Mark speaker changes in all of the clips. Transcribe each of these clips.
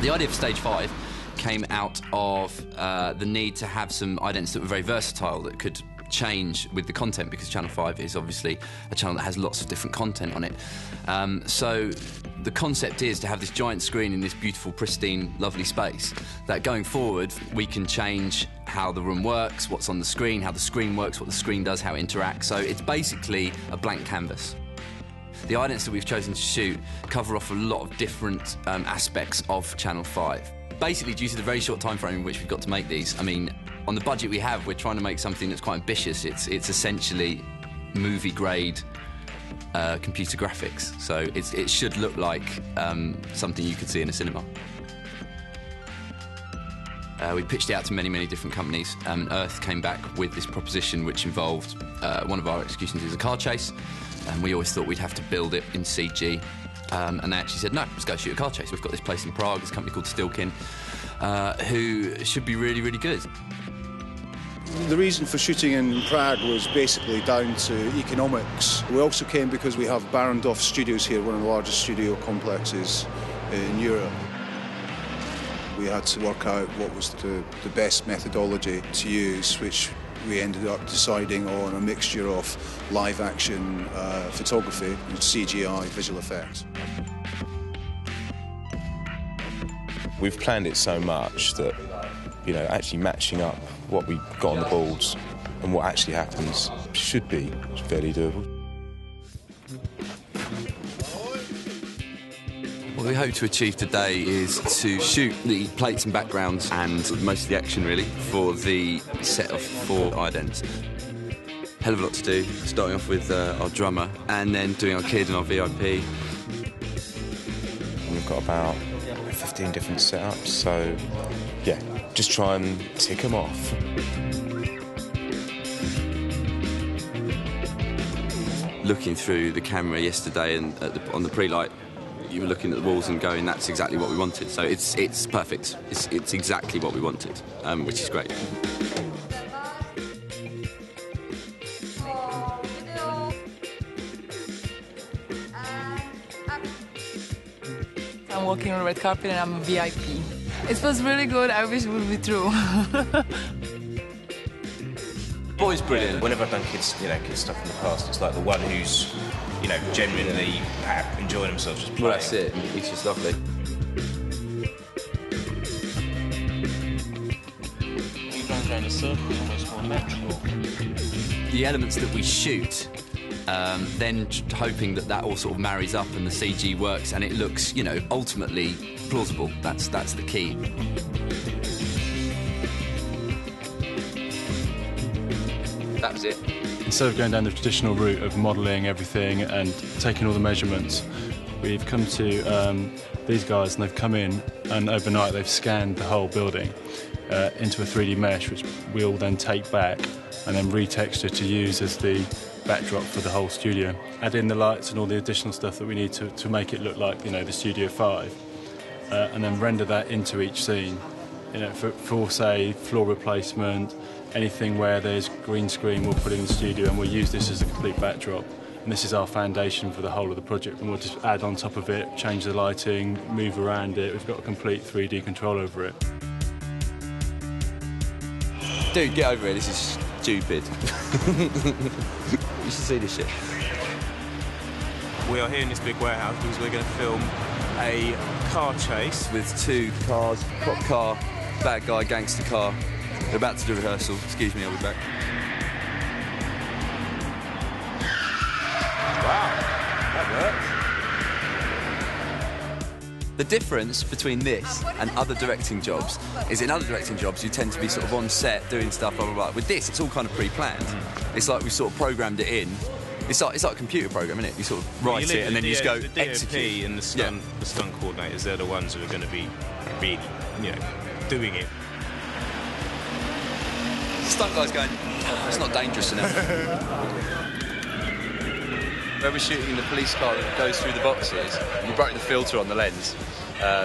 Speaker 1: The idea for Stage 5 came out of the need to have some idents that were very versatile, that could change with the content, because Channel 5 is obviously a channel that has lots of different content on it. So the concept is to have this giant screen in this beautiful, pristine, lovely space, that going forward we can change how the room works, what's on the screen, how the screen works, what the screen does, how it interacts. So it's basically a blank canvas. The idents that we've chosen to shoot cover off a lot of different aspects of Channel 5. Basically, due to the very short time frame in which we've got to make these, I mean, on the budget we have, we're trying to make something that's quite ambitious. It's essentially movie-grade computer graphics, so it should look like something you could see in a cinema. We pitched it out to many, many different companies. Earth came back with this proposition which involved one of our executions is a car chase, and we always thought we'd have to build it in CG. And they actually said, no, let's go shoot a car chase. We've got this place in Prague, this company called Stilkin, who should be really, really good.
Speaker 2: The reason for shooting in Prague was basically down to economics. We also came because we have Barrendorf Studios here, one of the largest studio complexes in Europe. We had to work out what was the best methodology to use, which we ended up deciding on a mixture of live-action photography and CGI visual effects.
Speaker 3: We've planned it so much that, you know, actually matching up what we got on the boards and what actually happens should be fairly doable.
Speaker 1: What we hope to achieve today is to shoot the plates and backgrounds and most of the action, really, for the set of 4 idents. Hell of a lot to do, starting off with our drummer and then doing our kid and our VIP.
Speaker 3: We've got about 15 different setups, so yeah, just try and tick them off.
Speaker 1: Looking through the camera yesterday and on the pre-light, you were looking at the walls and going, that's exactly what we wanted. So it's perfect. It's exactly what we wanted, which is great.
Speaker 4: I'm walking on the red carpet and I'm a VIP. It was really good. I wish it would be true.
Speaker 1: Boy's brilliant.
Speaker 5: Whenever I've done kids stuff in the past, it's like the one who's, you know, genuinely enjoying themselves just playing.
Speaker 1: Well, that's it. He's just lovely.
Speaker 5: He runs around a circle, almost more natural.
Speaker 1: The elements that we shoot, then hoping that all sort of marries up and the CG works and it looks, you know, ultimately plausible. That's the key. That was it.
Speaker 6: Instead of going down the traditional route of modelling everything and taking all the measurements, we've come to these guys, and they've come in and overnight they've scanned the whole building into a 3D mesh, which we'll then take back and then retexture to use as the backdrop for the whole studio. Add in the lights and all the additional stuff that we need to make it look like, you know, the Studio 5, and then render that into each scene. You know, for say floor replacement, anything where there's green screen, we'll put in the studio and we'll use this as a complete backdrop. And this is our foundation for the whole of the project, and we'll just add on top of it, change the lighting, move around it. We've got a complete 3D control over it.
Speaker 1: Dude, get over it. This is stupid. You should see this shit.
Speaker 5: We are here in this big warehouse because we're going to film a car chase
Speaker 1: With 2 cars, cop car, bad guy, gangster car. They're about to do rehearsal. Excuse me, I'll be back.
Speaker 5: Wow, that worked.
Speaker 1: The difference between this and other directing jobs is in other directing jobs you tend to be sort of on set doing stuff, blah, blah, blah. With this, it's all kind of pre-planned. It's like we sort of programmed it in. It's like a computer program, isn't it? You sort of write it and then you just go
Speaker 5: the
Speaker 1: execute.
Speaker 5: and the stunt coordinators, they're the ones who are going to be really, you know, doing it.
Speaker 1: Stunt guy's going, it's not dangerous enough. Where we're shooting in the police car that goes through the boxes, we broke the filter on the lens,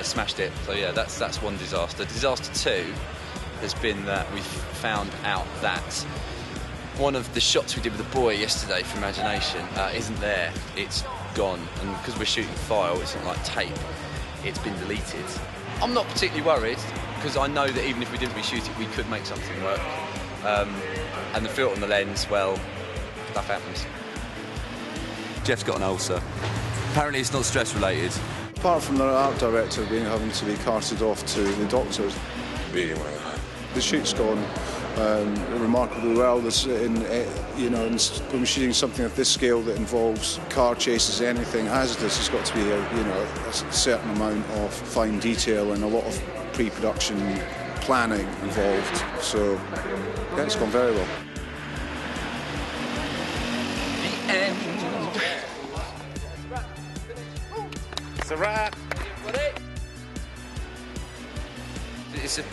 Speaker 1: smashed it. So yeah, that's one disaster. Disaster 2 has been that we've found out that one of the shots we did with the boy yesterday for Imagination isn't there. It's gone, and because we're shooting file, it's not like tape, it's been deleted. I'm not particularly worried, because I know that even if we didn't reshoot it, we could make something work. And the filter on the lens, well, stuff happens. Jeff's got an ulcer. Apparently it's not stress related.
Speaker 2: Apart from the art director having to be carted off to the doctors,
Speaker 3: Really well.
Speaker 2: the shoot's gone remarkably well. When we're shooting something of this scale that involves car chases, anything hazardous, there's got to be a certain amount of fine detail and a lot of pre-production planning involved. So yeah, it's gone very well.
Speaker 1: The end.
Speaker 3: It's a wrap.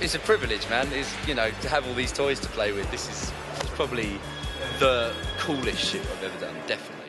Speaker 1: It's a privilege, man. To have all these toys to play with. This is probably the coolest shit I've ever done, definitely.